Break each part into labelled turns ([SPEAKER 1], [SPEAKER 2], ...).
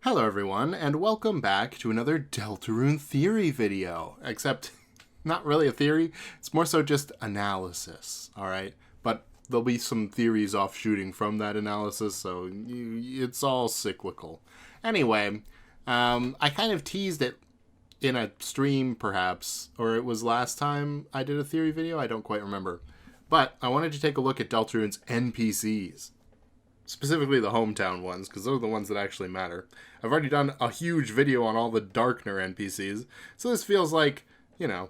[SPEAKER 1] Hello everyone, and welcome back to another Deltarune theory video. Except, not really a theory, it's more so just analysis, alright? But there'll be some theories offshooting from that analysis, so it's all cyclical. Anyway, I kind of teased it in a stream, perhaps, or it was last time I did a theory video, I don't quite remember. But I wanted to take a look at Deltarune's NPCs. Specifically the hometown ones, because those are the ones that actually matter. I've already done a huge video on all the Darkner NPCs, so this feels like, you know,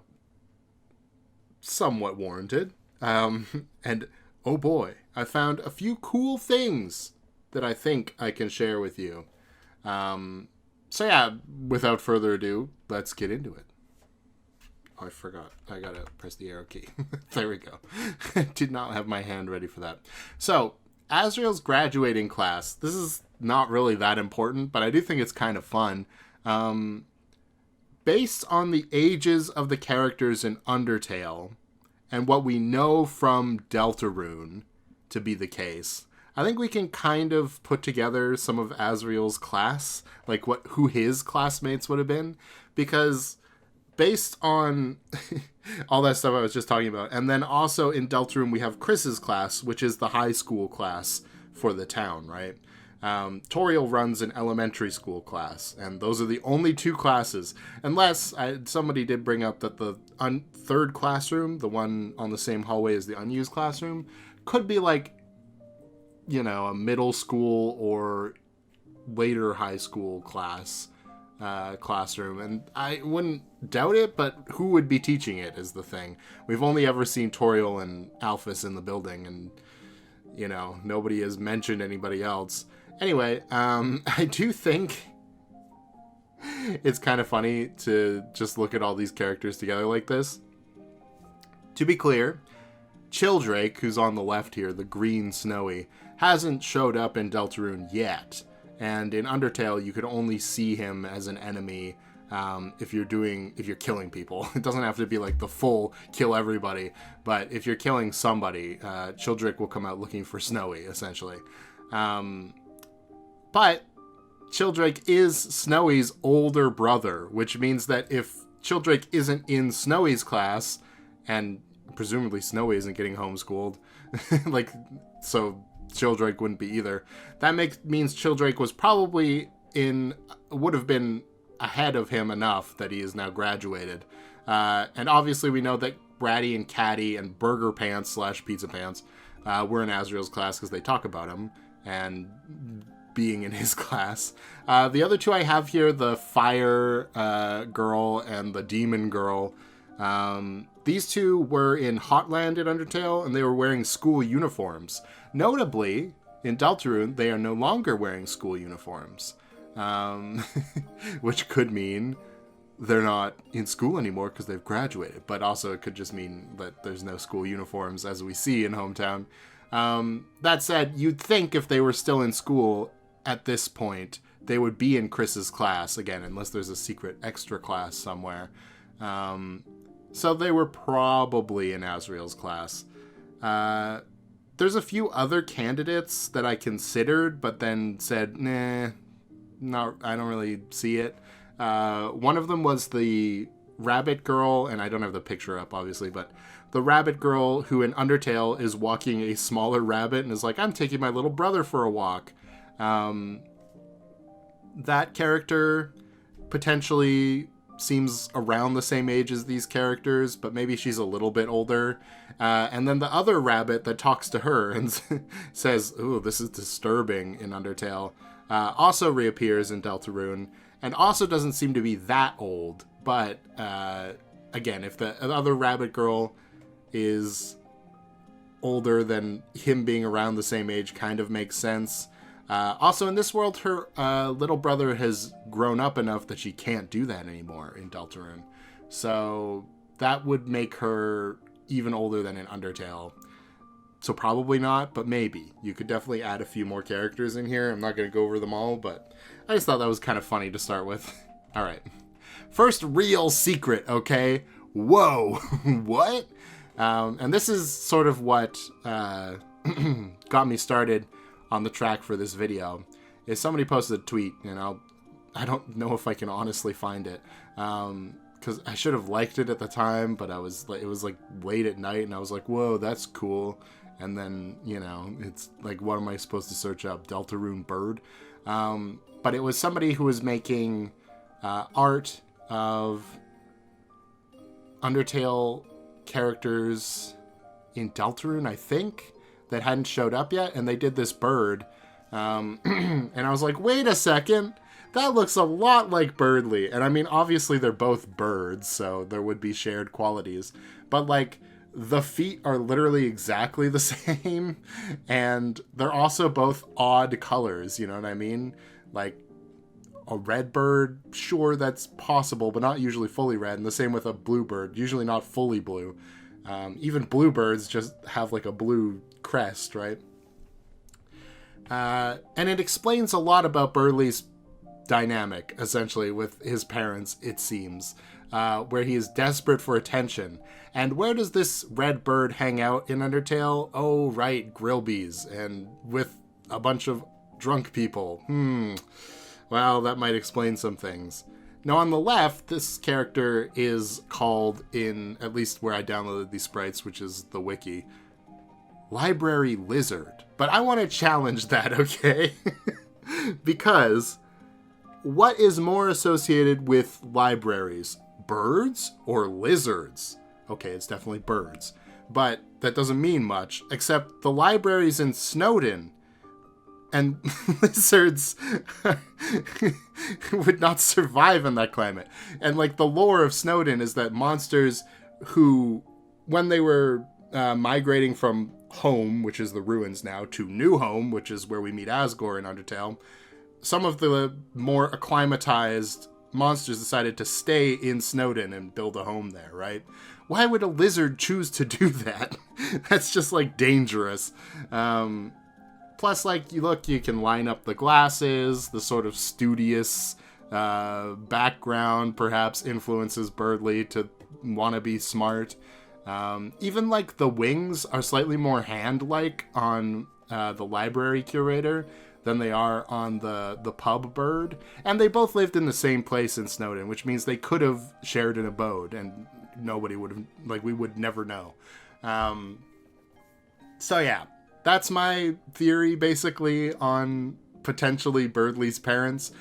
[SPEAKER 1] somewhat warranted. And, oh boy, I found a few cool things that I think I can share with you. So yeah, without further ado, let's get into it. Oh, I forgot. I gotta press the arrow key. There we go. Did not have my hand ready for that. So, Azrael's graduating class. This is not really that important, but I do think it's kind of fun. Based on the ages of the characters in Undertale, and what we know from Deltarune to be the case, I think we can kind of put together some of Azrael's class, like who his classmates would have been, because based on all that stuff I was just talking about. And then also in Deltarune, we have Chris's class, which is the high school class for the town, right? Toriel runs an elementary school class, and those are the only two classes. Unless somebody did bring up that the third classroom, the one on the same hallway as the unused classroom, could be like, you know, a middle school or later high school classroom, and I wouldn't doubt it, but who would be teaching it is the thing. We've only ever seen Toriel and Alphys in the building, and, you know, nobody has mentioned anybody else. Anyway, I do think it's kind of funny to just look at all these characters together like this. To be clear, Childrake, who's on the left here, the green Snowy, hasn't showed up in Deltarune yet. And in Undertale, you could only see him as an enemy if you're killing people. It doesn't have to be like the full kill everybody, but if you're killing somebody, Childrake will come out looking for Snowy, essentially. But Childrake is Snowy's older brother, which means that if Childrake isn't in Snowy's class, and presumably Snowy isn't getting homeschooled, so Childrake wouldn't be either. That means Childrake was probably would have been ahead of him enough that he is now graduated. And obviously we know that Bratty and Catty and Burger Pants / Pizza Pants were in Azrael's class because they talk about him and being in his class. The other two I have here, the Fire Girl and the Demon Girl, these two were in Hotland in Undertale, and they were wearing school uniforms. Notably, in Deltarune, they are no longer wearing school uniforms, which could mean they're not in school anymore because they've graduated, but also it could just mean that there's no school uniforms, as we see in Hometown. That said, you'd think if they were still in school at this point, they would be in Chris's class, again, unless there's a secret extra class somewhere. So they were probably in Azrael's class. There's a few other candidates that I considered, but then said, nah, I don't really see it. One of them was the rabbit girl, and I don't have the picture up, obviously, but the rabbit girl who in Undertale is walking a smaller rabbit and is like, I'm taking my little brother for a walk. That character potentially seems around the same age as these characters, but maybe she's a little bit older. And then the other rabbit that talks to her and says, ooh, this is disturbing in Undertale, also reappears in Deltarune, and also doesn't seem to be that old. But, again, if the other rabbit girl is older, then him being around the same age kind of makes sense. Also, in this world, her little brother has grown up enough that she can't do that anymore in Deltarune. So that would make her even older than in Undertale. So probably not, but maybe. You could definitely add a few more characters in here. I'm not going to go over them all, but I just thought that was kind of funny to start with. All right. First real secret, okay? Whoa. What? And this is sort of what got me started on the track for this video. Is somebody posted a tweet, and I don't know if I can honestly find it. Because I should have liked it at the time, but it was like late at night, and I was like, whoa, that's cool. And then, it's like, what am I supposed to search up? Deltarune bird? But it was somebody who was making art of Undertale characters in Deltarune, I think, that hadn't showed up yet, and they did this bird. And I was like, wait a second, that looks a lot like Birdly. And I mean, obviously they're both birds, so there would be shared qualities. But like, the feet are literally exactly the same, and they're also both odd colors, you know what I mean? Like, a red bird, sure, that's possible, but not usually fully red. And the same with a blue bird, usually not fully blue. Even blue birds just have like a blue crest, right? And it explains a lot about Birdly's dynamic, essentially, with his parents, it seems, where he is desperate for attention. And where does this red bird hang out in Undertale? Oh, right, Grillby's, and with a bunch of drunk people. Well, that might explain some things. Now, on the left, this character is called, in at least where I downloaded these sprites, which is the wiki, Library Lizard. But I want to challenge that, okay? Because what is more associated with libraries? Birds or lizards? Okay, it's definitely birds. But that doesn't mean much, except the libraries in Snowdin, and lizards would not survive in that climate. And like, the lore of Snowdin is that monsters who, when they were migrating from home, which is the ruins now, to New Home, which is where we meet Asgore in Undertale, some of the more acclimatized monsters decided to stay in Snowdin and build a home there, right? Why would a lizard choose to do that? That's just, like, dangerous. Plus, like, you can line up the glasses, the sort of studious background perhaps influences Birdly to want to be smart. Even, like, the wings are slightly more hand-like on the library curator than they are on the pub bird. And they both lived in the same place in Snowdin, which means they could have shared an abode, and nobody would have, like, we would never know. So, yeah. That's my theory, basically, on potentially Birdly's parents.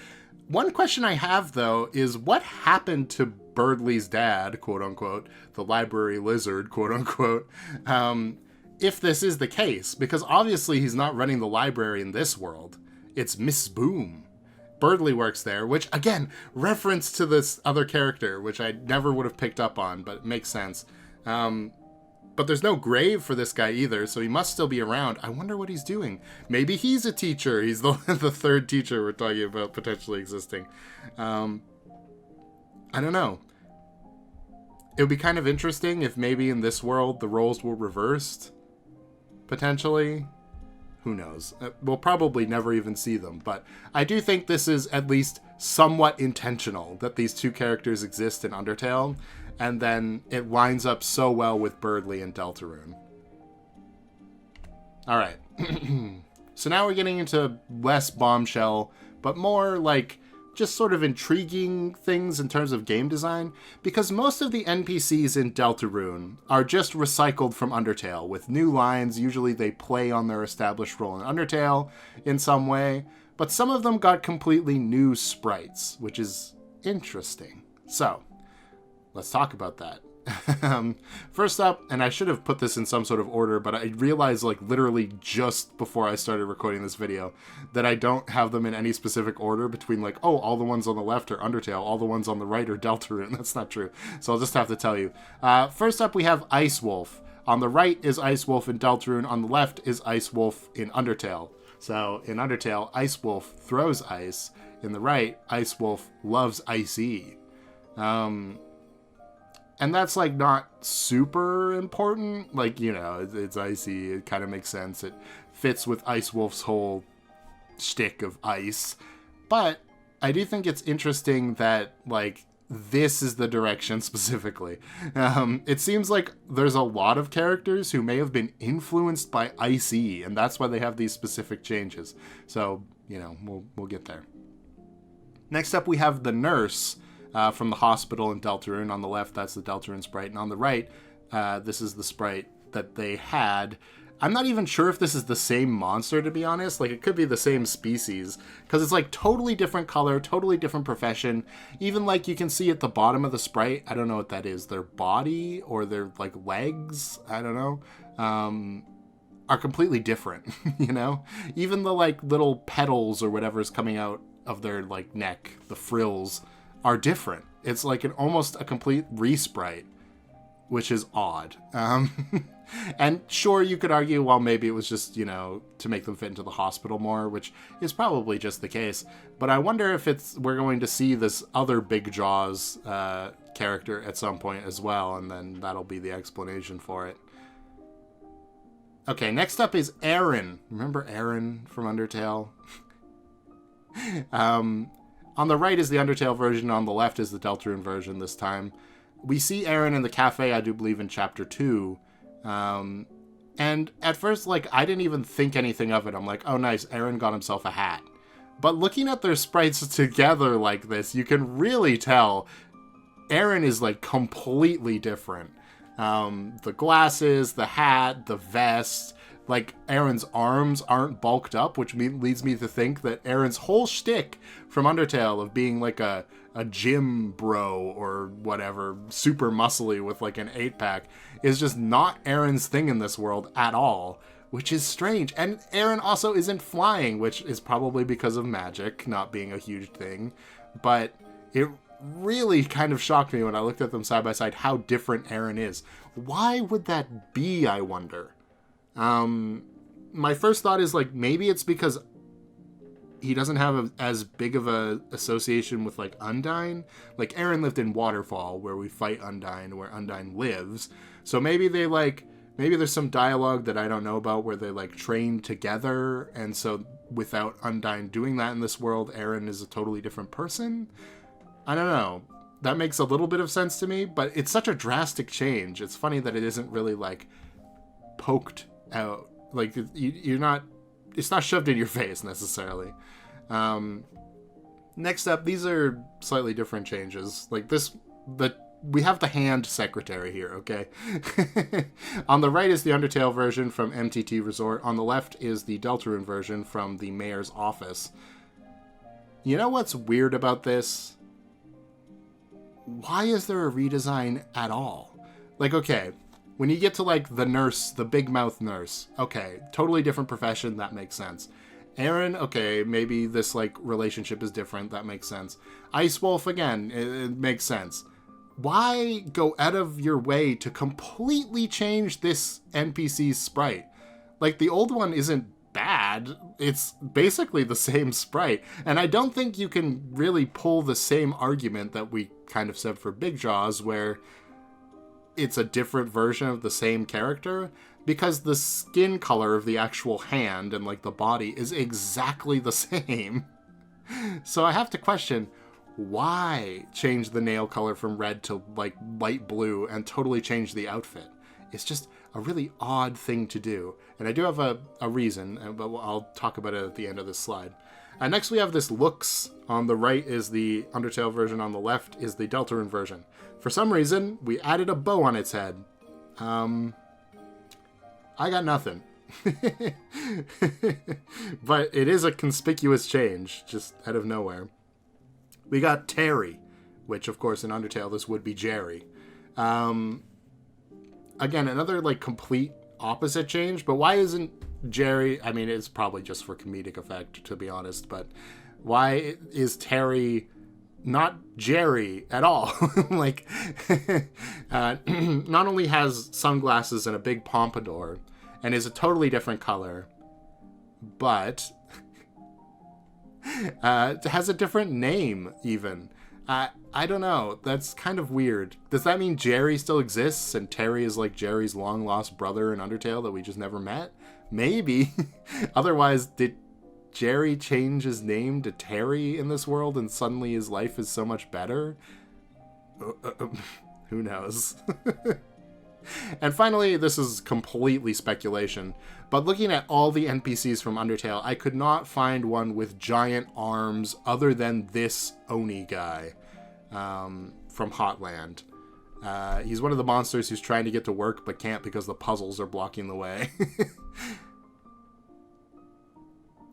[SPEAKER 1] One question I have, though, is what happened to Birdly's dad, quote-unquote, the library lizard, quote-unquote, if this is the case? Because obviously he's not running the library in this world. It's Miss Boom. Birdly works there, which, again, reference to this other character, which I never would have picked up on, but it makes sense. But there's no grave for this guy either, so he must still be around. I wonder what he's doing. Maybe he's a teacher. He's the third teacher we're talking about potentially existing. I don't know. It would be kind of interesting if maybe in this world the roles were reversed. Potentially. Who knows? We'll probably never even see them. But I do think this is at least somewhat intentional, that these two characters exist in Undertale. And then it lines up so well with Birdly and Deltarune. Alright. So now we're getting into less bombshell, but more like just sort of intriguing things in terms of game design. Because most of the NPCs in Deltarune are just recycled from Undertale with new lines. Usually they play on their established role in Undertale in some way. But some of them got completely new sprites, which is interesting. So, let's talk about that. First up, and I should have put this in some sort of order, but I realized like literally just before I started recording this video that I don't have them in any specific order between like, oh, all the ones on the left are Undertale, all the ones on the right are Deltarune. That's not true. So I'll just have to tell you. First up, we have Ice Wolf. On the right is Ice Wolf in Deltarune. On the left is Ice Wolf in Undertale. So in Undertale, Ice Wolf throws ice. In the right, Ice Wolf loves icy. And that's, like, not super important. Like, you know, it's icy. It kind of makes sense. It fits with Ice Wolf's whole shtick of ice. But I do think it's interesting that, like, this is the direction specifically. It seems like there's a lot of characters who may have been influenced by Icy, and that's why they have these specific changes. So, you know, we'll get there. Next up, we have the nurse from the hospital in Deltarune. On the left, that's the Deltarune sprite. And on the right, this is the sprite that they had. I'm not even sure if this is the same monster, to be honest. Like, it could be the same species, because it's, like, totally different color, totally different profession. Even, like, you can see at the bottom of the sprite, I don't know what that is, their body or their, like, legs, I don't know, are completely different, you know? Even the, like, little petals or whatever is coming out of their, like, neck, the frills, are different. It's, like, almost a complete re-sprite, which is odd. And sure, you could argue, well, maybe it was just, you know, to make them fit into the hospital more, which is probably just the case. But I wonder if we're going to see this other Big Jaws character at some point as well, and then that'll be the explanation for it. Okay, next up is Aaron. Remember Aaron from Undertale? On the right is the Undertale version, on the left is the Deltarune version this time. We see Aaron in the cafe, I do believe, in Chapter 2. And at first, like, I didn't even think anything of it. I'm like, oh, nice, Aaron got himself a hat. But looking at their sprites together like this, you can really tell Aaron is, like, completely different. The glasses, the hat, the vest, like, Aaron's arms aren't bulked up, which leads me to think that Aaron's whole shtick from Undertale of being, like, a gym bro or whatever, super muscly with, like, an 8-pack, is just not Aaron's thing in this world at all, which is strange. And Aaron also isn't flying, which is probably because of magic not being a huge thing. But it really kind of shocked me when I looked at them side by side how different Aaron is. Why would that be, I wonder? My first thought is, like, maybe it's because he doesn't have as big of a association with, like, Undyne. Like, Aaron lived in Waterfall, where we fight Undyne, where Undyne lives. So maybe maybe there's some dialogue that I don't know about where they, like, train together, and so without Undyne doing that in this world, Aaron is a totally different person? I don't know. That makes a little bit of sense to me, but it's such a drastic change. It's funny that it isn't really, like, poked out. Like, it's not shoved in your face, necessarily. Next up, these are slightly different changes. Like, we have the hand secretary here, okay? On the right is the Undertale version from MTT Resort. On the left is the Deltarune version from the mayor's office. You know what's weird about this? Why is there a redesign at all? Like, okay, when you get to, like, the nurse, the big mouth nurse, okay, totally different profession, that makes sense. Aaron, okay, maybe this, like, relationship is different, that makes sense. Ice Wolf, again, it makes sense. Why go out of your way to completely change this NPC's sprite? Like, the old one isn't bad, it's basically the same sprite. And I don't think you can really pull the same argument that we kind of said for Big Jaws, where it's a different version of the same character, because the skin color of the actual hand and, like, the body is exactly the same. So I have to question, why change the nail color from red to, like, light blue and totally change the outfit? It's just a really odd thing to do. And I do have a reason, but I'll talk about it at the end of this slide. Next we have this looks. On the right is the Undertale version, on the left is the Deltarune version. For some reason, we added a bow on its head. I got nothing. But it is a conspicuous change, just out of nowhere. We got Terry, which, of course, in Undertale, this would be Jerry. Again, another, like, complete opposite change, but why isn't Jerry... I mean, it's probably just for comedic effect, to be honest, but why is Terry not Jerry at all? Like, not only has sunglasses and a big pompadour, and is a totally different color, but has a different name, even. I don't know. That's kind of weird. Does that mean Jerry still exists, and Terry is, like, Jerry's long-lost brother in Undertale that we just never met? Maybe. Otherwise, did Jerry change his name to Terry in this world, and suddenly his life is so much better? Who knows? And finally, this is completely speculation, but looking at all the NPCs from Undertale, I could not find one with giant arms other than this Oni guy from Hotland. He's one of the monsters who's trying to get to work but can't because the puzzles are blocking the way.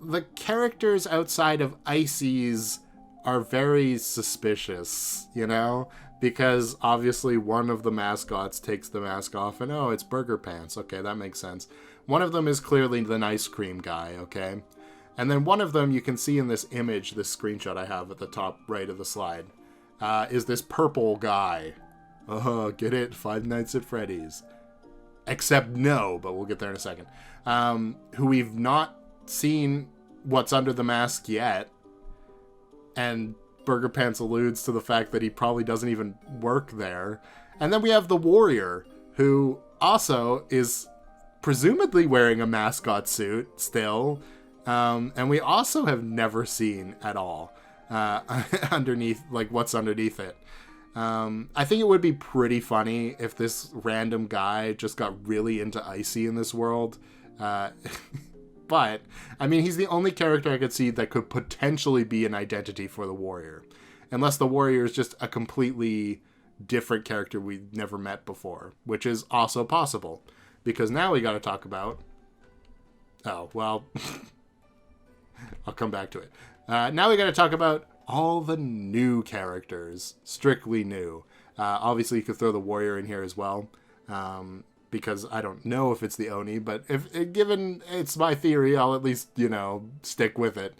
[SPEAKER 1] The characters outside of Icy's are very suspicious, you know? Because obviously one of the mascots takes the mask off and, oh, it's Burger Pants. Okay, that makes sense. One of them is clearly the ice cream guy, okay? And then one of them, you can see in this image, this screenshot I have at the top right of the slide, is this purple guy. Get it? Five Nights at Freddy's. Except no, but we'll get there in a second. Who we've not seen what's under the mask yet. And Burger Pants alludes to the fact that he probably doesn't even work there. And then we have the Warrior, who also is presumably wearing a mascot suit still. And we also have never seen at all underneath, like, what's underneath it. I think it would be pretty funny if this random guy just got really into Icy in this world. But, I mean, he's the only character I could see that could potentially be an identity for the Warrior. Unless the Warrior is just a completely different character we've never met before. Which is also possible. Because now we gotta talk about... Oh, well... I'll come back to it. Now we gotta talk about all the new characters. Strictly new. Obviously, you could throw the Warrior in here as well. Because I don't know if it's the Oni, but if given it's my theory, I'll at least, stick with it.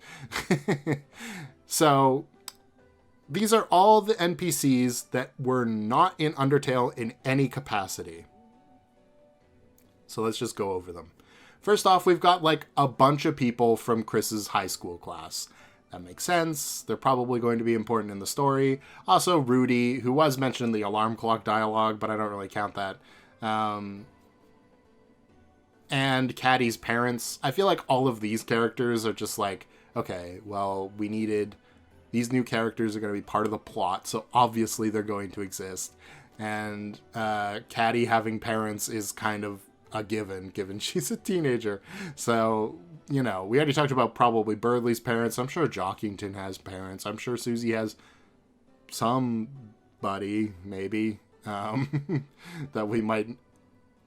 [SPEAKER 1] So, these are all the NPCs that were not in Undertale in any capacity. So let's just go over them. First off, we've got like a bunch of people from Chris's high school class. That makes sense. They're probably going to be important in the story. Also, Rudy, who was mentioned in the alarm clock dialogue, but I don't really count that. And Caddy's parents. I feel like all of these characters are just like, okay, well, we needed... These new characters are going to be part of the plot, so obviously they're going to exist. And Caddy having parents is kind of a given she's a teenager. So, we already talked about probably Birdley's parents. I'm sure Jockington has parents. I'm sure Susie has somebody, maybe, that we might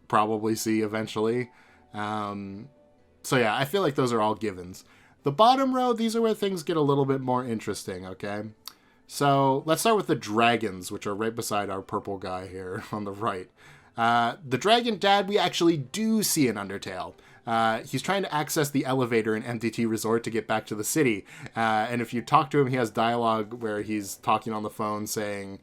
[SPEAKER 1] probably see eventually. So yeah, I feel like those are all givens. The bottom row, these are where things get a little bit more interesting, okay? So let's start with the dragons, which are right beside our purple guy here on the right. The dragon dad we actually do see in Undertale. He's trying to access the elevator in MTT Resort to get back to the city. And if you talk to him, he has dialogue where he's talking on the phone saying,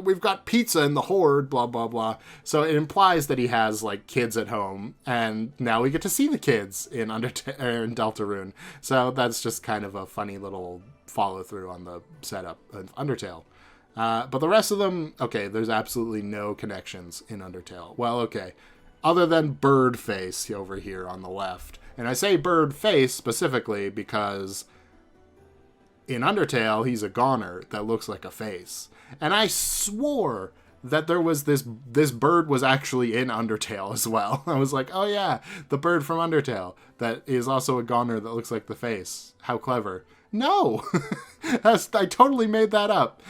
[SPEAKER 1] we've got pizza in the horde, blah, blah, blah. So it implies that he has, like, kids at home. And now we get to see the kids in Deltarune. So that's just kind of a funny little follow-through on the setup of Undertale. But the rest of them, okay, there's absolutely no connections in Undertale. Well, okay. Other than Birdface over here on the left. And I say Birdface specifically because in Undertale, he's a goner that looks like a face. And I swore that there was this bird was actually in Undertale as well. I was like, oh yeah, the bird from Undertale that is also a goner that looks like the face. How clever. No! I totally made that up.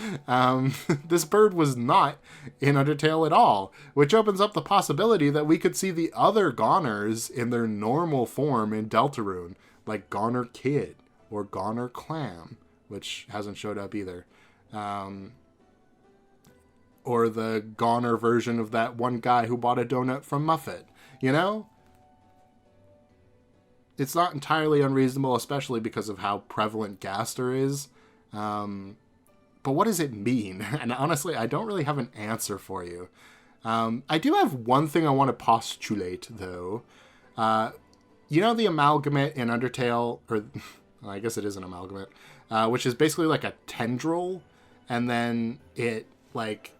[SPEAKER 1] This bird was not in Undertale at all, which opens up the possibility that we could see the other goners in their normal form in Deltarune, like Goner Kid or Goner Clam, which hasn't showed up either. Or the goner version of that one guy who bought a donut from Muffet, It's not entirely unreasonable, especially because of how prevalent Gaster is. But what does it mean? And honestly, I don't really have an answer for you. I do have one thing I want to postulate, though. The amalgamate in Undertale, or I guess it is an amalgamate, which is basically like a tendril, and then it, like,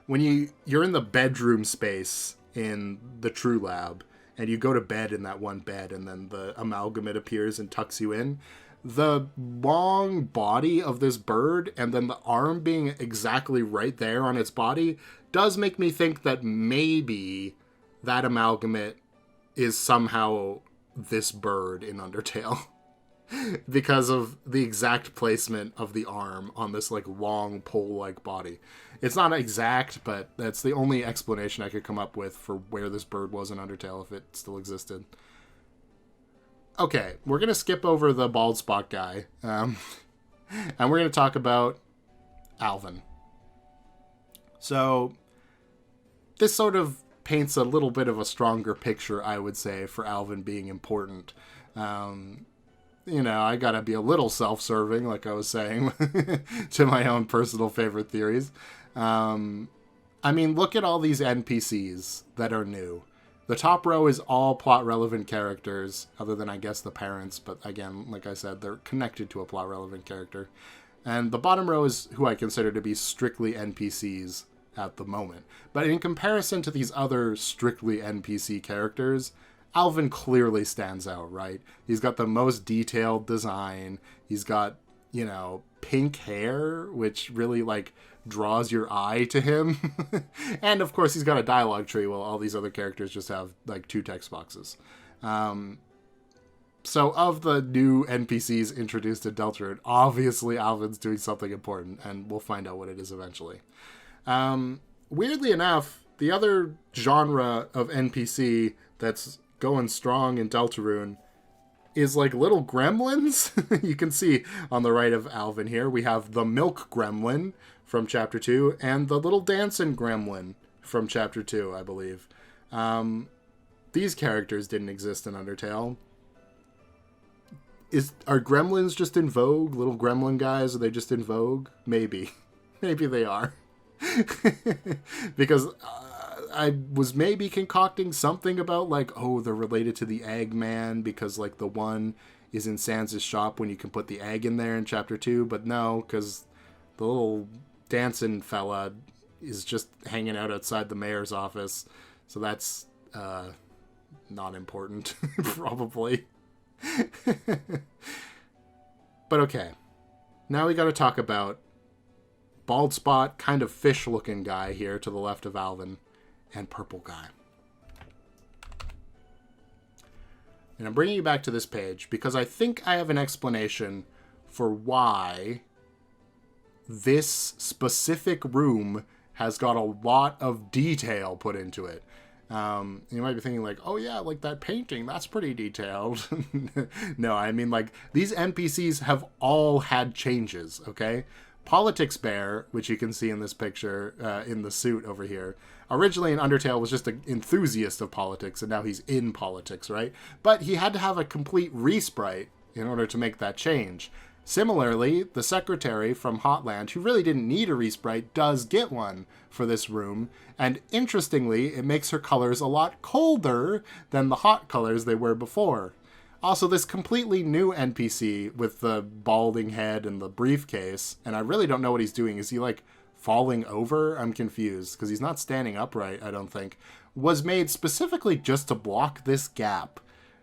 [SPEAKER 1] when you're in the bedroom space in the True Lab, and you go to bed in that one bed, and then the amalgamate appears and tucks you in. the long body of this bird and then the arm being exactly right there on its body does make me think that maybe that amalgamate is somehow this bird in Undertale. Because of the exact placement of the arm on this like long pole-like body. It's not exact, but that's the only explanation I could come up with for where this bird was in Undertale if it still existed. Okay, we're going to skip over the bald spot guy. And we're going to talk about Alvin. So, this sort of paints a little bit of a stronger picture, I would say, for Alvin being important. You know, I gotta be a little self-serving, like I was saying, to my own personal favorite theories. I mean, look at all these NPCs that are new. The top row is all plot-relevant characters, other than, I guess, the parents. But again, like I said, they're connected to a plot-relevant character. And the bottom row is who I consider to be strictly NPCs at the moment. But in comparison to these other strictly NPC characters, Alvin clearly stands out, right? He's got the most detailed design. He's got, you know, pink hair, which really, like, draws your eye to him. And, of course, he's got a dialogue tree while all these other characters just have, like, 2 text boxes. So, of the new NPCs introduced in Deltarune, obviously Alvin's doing something important, and we'll find out what it is eventually. Weirdly enough, the other genre of NPC that's going strong in Deltarune is like little gremlins. You can see on the right of Alvin here, we have the milk gremlin from chapter 2 and the little dancing gremlin from chapter 2, I believe. These characters didn't exist in Undertale. Are gremlins just in vogue? Little gremlin guys, are they just in vogue? Maybe. Maybe they are. Because I was maybe concocting something about, like, oh, they're related to the Eggman because, like, the one is in Sans' shop when you can put the egg in there in chapter 2, but no, because the little dancing fella is just hanging out outside the mayor's office, so that's not important, probably. But okay, now we gotta talk about bald spot, kind of fish-looking guy here to the left of Alvin, and purple guy. And I'm bringing you back to this page because I think I have an explanation for why this specific room has got a lot of detail put into it. You might be thinking like, oh yeah, like that painting, that's pretty detailed. No, I mean like these NPCs have all had changes, okay? Politics Bear, which you can see in this picture, in the suit over here, originally in Undertale was just an enthusiast of politics, and now he's in politics, right? But he had to have a complete resprite in order to make that change. Similarly, the secretary from Hotland, who really didn't need a resprite, does get one for this room, and interestingly, it makes her colors a lot colder than the hot colors they were before. Also, this completely new NPC with the balding head and the briefcase, and I really don't know what he's doing. Is he, like, falling over? I'm confused, because he's not standing upright, I don't think. Was made specifically just to block this gap.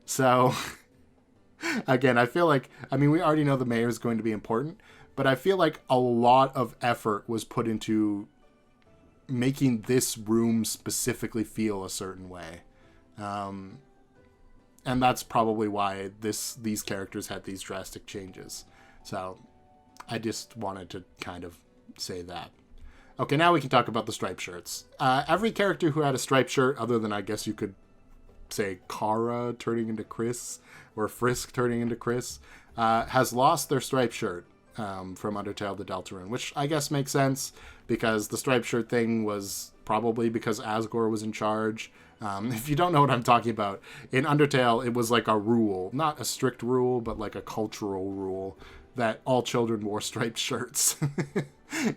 [SPEAKER 1] So, again, I feel like, I mean, we already know the mayor is going to be important, but I feel like a lot of effort was put into making this room specifically feel a certain way. And that's probably why these characters had these drastic changes. So I just wanted to kind of say that. Okay, now we can talk about the striped shirts. Every character who had a striped shirt, other than I guess you could say Kara turning into Chris, or Frisk turning into Chris, has lost their striped shirt from Undertale to Deltarune, which I guess makes sense, because the striped shirt thing was probably because Asgore was in charge. If you don't know what I'm talking about, in Undertale, it was like a rule, not a strict rule, but like a cultural rule, that all children wore striped shirts.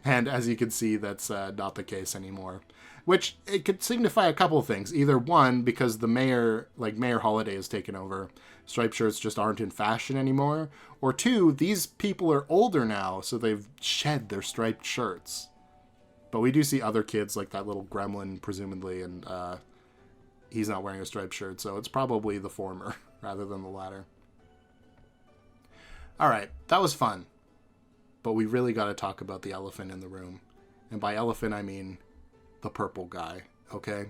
[SPEAKER 1] And as you can see, that's not the case anymore. Which, it could signify a couple of things. Either one, because the mayor Holiday has taken over, striped shirts just aren't in fashion anymore. Or two, these people are older now, so they've shed their striped shirts. But we do see other kids, like that little gremlin, presumably, and he's not wearing a striped shirt, so it's probably the former rather than the latter. All right, that was fun. But we really got to talk about the elephant in the room. And by elephant, I mean the purple guy, okay?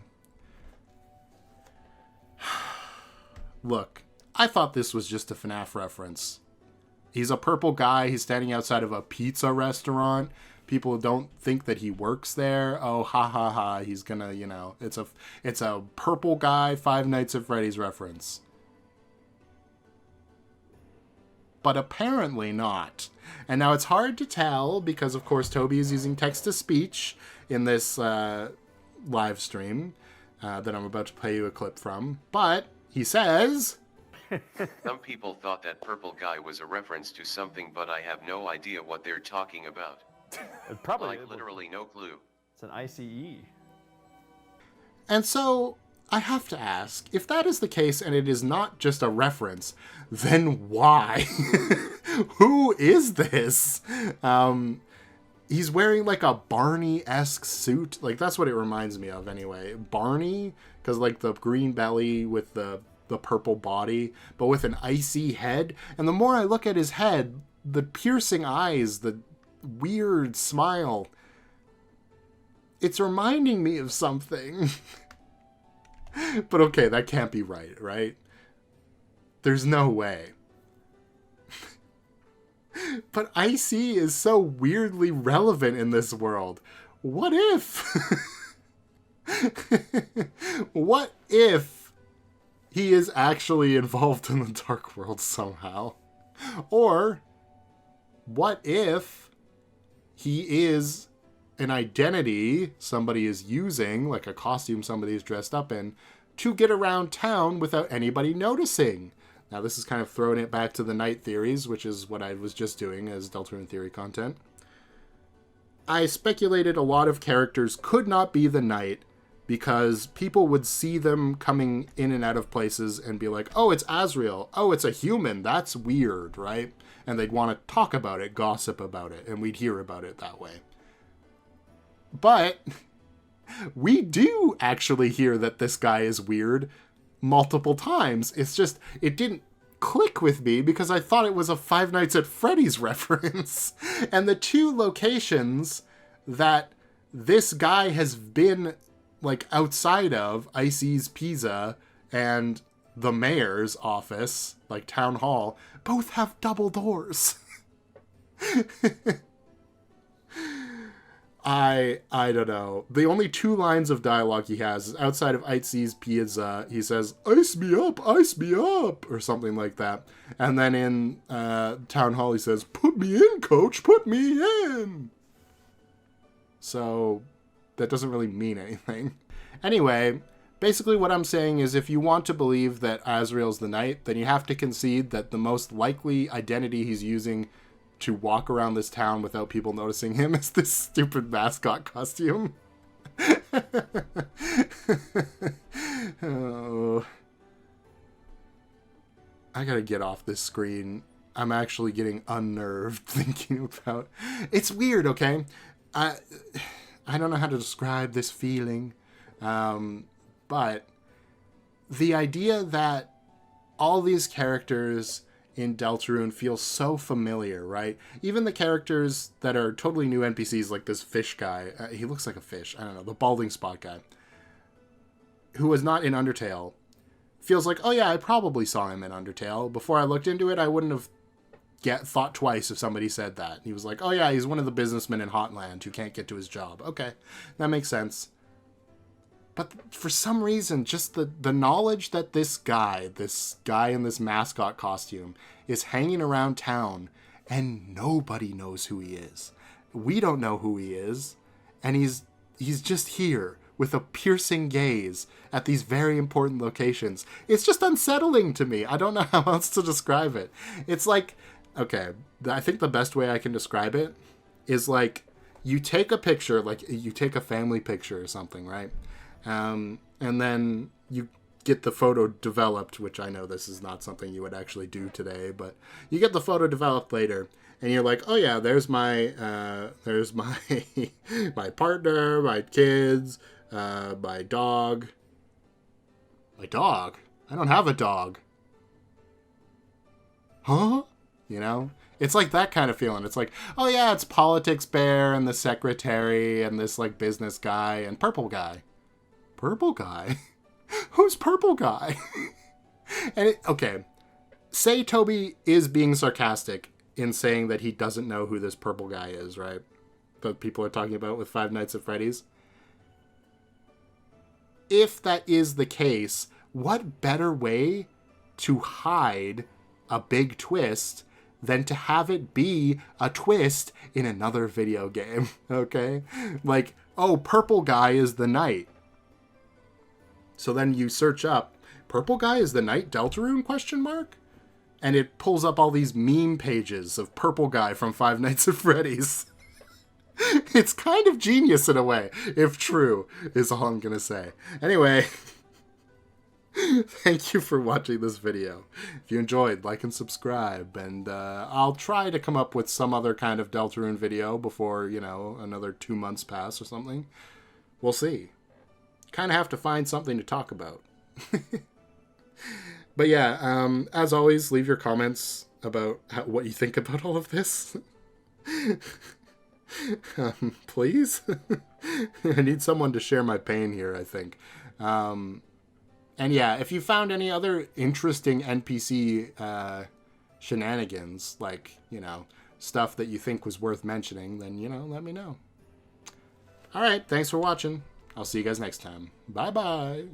[SPEAKER 1] Look, I thought this was just a FNAF reference. He's a purple guy. He's standing outside of a pizza restaurant. People don't think that he works there. Oh, ha ha ha. He's gonna, it's a purple guy Five Nights at Freddy's reference. But apparently not. And now it's hard to tell because, of course, Toby is using text-to-speech in this live stream that I'm about to play you a clip from. But he says...
[SPEAKER 2] Some people thought that purple guy was a reference to something, but I have no idea what they're talking about.
[SPEAKER 3] Probably
[SPEAKER 2] literally no clue.
[SPEAKER 3] It's an ICE.
[SPEAKER 1] And so I have to ask, if that is the case and it is not just a reference, then why? Who is this? He's wearing like a Barney-esque suit. Like, that's what it reminds me of anyway. Barney, because like the green belly with the purple body, but with an icy head. And the more I look at his head, the piercing eyes, the weird smile, it's reminding me of something. But okay, that can't be right? There's no way. But Icy is so weirdly relevant in this world. What if? What if he is actually involved in the dark world somehow? Or what if he is an identity somebody is using, like a costume somebody is dressed up in, to get around town without anybody noticing? Now, this is kind of throwing it back to the night theories, which is what I was just doing as Deltarune theory content. I speculated a lot of characters could not be the Knight because people would see them coming in and out of places and be like, oh, it's Azrael. Oh, it's a human. That's weird, right? And they'd want to talk about it, gossip about it, and we'd hear about it that way. But we do actually hear that this guy is weird multiple times. It's just, it didn't click with me because I thought it was a Five Nights at Freddy's reference. And the two locations that this guy has been like outside of, Icy's Pizza and the mayor's office, like town hall, both have double doors. I don't know. The only two lines of dialogue he has is outside of Icy's Pizza. He says, ice me up, or something like that. And then in Town Hall he says, put me in, coach, put me in. So that doesn't really mean anything. Anyway, basically what I'm saying is if you want to believe that Azrael's the Knight, then you have to concede that the most likely identity he's using to walk around this town without people noticing him is this stupid mascot costume. Oh. I gotta get off this screen. I'm actually getting unnerved thinking about... It's weird, okay? I don't know how to describe this feeling. But the idea that all these characters in Deltarune feel so familiar, right? Even the characters that are totally new NPCs, like this fish guy. He looks like a fish. I don't know. The balding spot guy. Who was not in Undertale. Feels like, oh yeah, I probably saw him in Undertale. Before I looked into it, I wouldn't have thought twice if somebody said that. He was like, oh yeah, he's one of the businessmen in Hotland who can't get to his job. Okay, that makes sense. But for some reason, just the knowledge that this guy in this mascot costume is hanging around town and nobody knows who he is. We don't know who he is. And he's just here with a piercing gaze at these very important locations. It's just unsettling to me. I don't know how else to describe it. It's like, okay, I think the best way I can describe it is like you take a picture, like you take a family picture or something, right? And then you get the photo developed, which I know this is not something you would actually do today, but you get the photo developed later, and you're like, oh yeah, there's my my partner, my kids, my dog. My dog? I don't have a dog. Huh? You know? It's like that kind of feeling. It's like, oh yeah, it's Politics Bear and the secretary and this like business guy and Purple Guy. Purple Guy? Who's Purple Guy? And okay, say Toby is being sarcastic in saying that he doesn't know who this Purple Guy is, right? That people are talking about with Five Nights at Freddy's. If that is the case, what better way to hide a big twist than to have it be a twist in another video game, okay? Like, oh, Purple Guy is the knight. So then you search up, Purple Guy is the knight Deltarune, question mark? And it pulls up all these meme pages of Purple Guy from Five Nights at Freddy's. It's kind of genius in a way, if true, is all I'm going to say. Anyway, thank you for watching this video. If you enjoyed, like and subscribe, and I'll try to come up with some other kind of Deltarune video before, you know, another 2 months pass or something. We'll see. Kind of have to find something to talk about. But yeah, as always, leave your comments about what you think about all of this. Please? I need someone to share my pain here, I think. And yeah, if you found any other interesting NPC shenanigans, like, you know, stuff that you think was worth mentioning, then, you know, let me know. Alright, thanks for watching. I'll see you guys next time. Bye-bye.